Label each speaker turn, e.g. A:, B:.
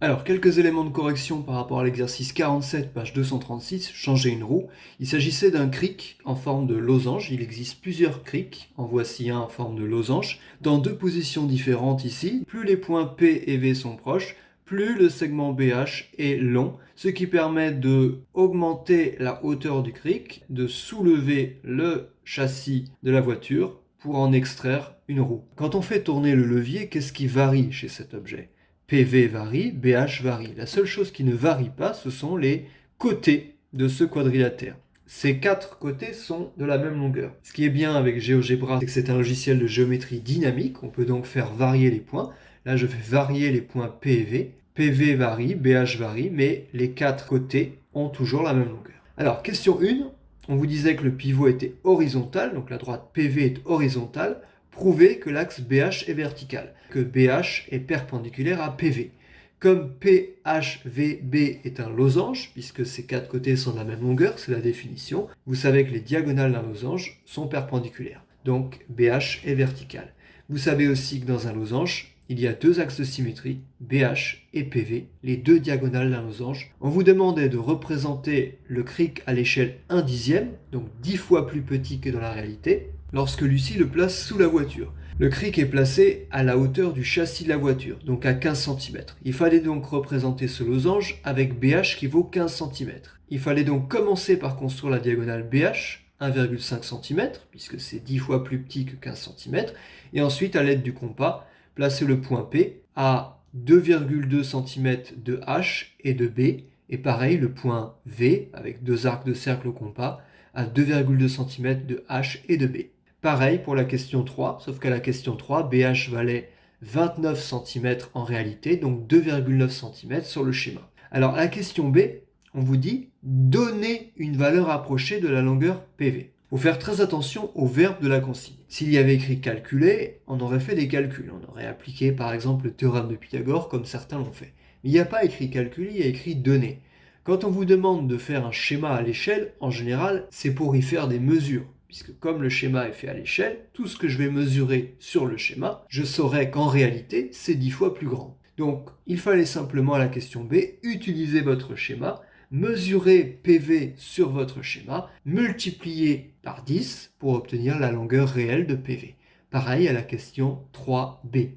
A: Alors, quelques éléments de correction par rapport à l'exercice 47, page 236, changer une roue. Il s'agissait d'un cric en forme de losange. Il existe plusieurs crics. En voici un en forme de losange, dans deux positions différentes ici. Plus les points P et V sont proches, plus le segment BH est long, ce qui permet de augmenter la hauteur du cric, de soulever le châssis de la voiture pour en extraire une roue. Quand on fait tourner le levier, qu'est-ce qui varie chez cet objet ? PV varie, BH varie. La seule chose qui ne varie pas, ce sont les côtés de ce quadrilatère. Ces quatre côtés sont de la même longueur. Ce qui est bien avec GeoGebra, c'est que c'est un logiciel de géométrie dynamique. On peut donc faire varier les points. Là, je fais varier les points P et V. PV varie, BH varie, mais les quatre côtés ont toujours la même longueur. Alors, question 1. On vous disait que le pivot était horizontal, donc la droite PV est horizontale. Prouvez que l'axe BH est vertical, que BH est perpendiculaire à PV. Comme PHVB est un losange, puisque ces quatre côtés sont de la même longueur, c'est la définition, vous savez que les diagonales d'un losange sont perpendiculaires. Donc BH est vertical. Vous savez aussi que dans un losange, il y a deux axes de symétrie, BH et PV, les deux diagonales d'un losange. On vous demandait de représenter le cric à l'échelle 1/10, donc 10 fois plus petit que dans la réalité, lorsque Lucie le place sous la voiture. Le cric est placé à la hauteur du châssis de la voiture, donc à 15 cm. Il fallait donc représenter ce losange avec BH qui vaut 15 cm. Il fallait donc commencer par construire la diagonale BH, 1,5 cm, puisque c'est 10 fois plus petit que 15 cm, et ensuite, à l'aide du compas, placer le point P à 2,2 cm de H et de B, et pareil, le point V, avec deux arcs de cercle au compas, à 2,2 cm de H et de B. Pareil pour la question 3, sauf qu'à la question 3, BH valait 29 cm en réalité, donc 2,9 cm sur le schéma. Alors à la question B, on vous dit « Donnez une valeur approchée de la longueur PV ». Il faut faire très attention au verbe de la consigne. S'il y avait écrit « calculer », on aurait fait des calculs. On aurait appliqué par exemple le théorème de Pythagore comme certains l'ont fait. Mais il n'y a pas écrit « calculer », il y a écrit « donner ». Quand on vous demande de faire un schéma à l'échelle, en général, c'est pour y faire des mesures. Puisque comme le schéma est fait à l'échelle, tout ce que je vais mesurer sur le schéma, je saurai qu'en réalité, c'est 10 fois plus grand. Donc, il fallait simplement à la question B, utiliser votre schéma, mesurer PV sur votre schéma, multiplier par 10 pour obtenir la longueur réelle de PV. Pareil à la question 3B.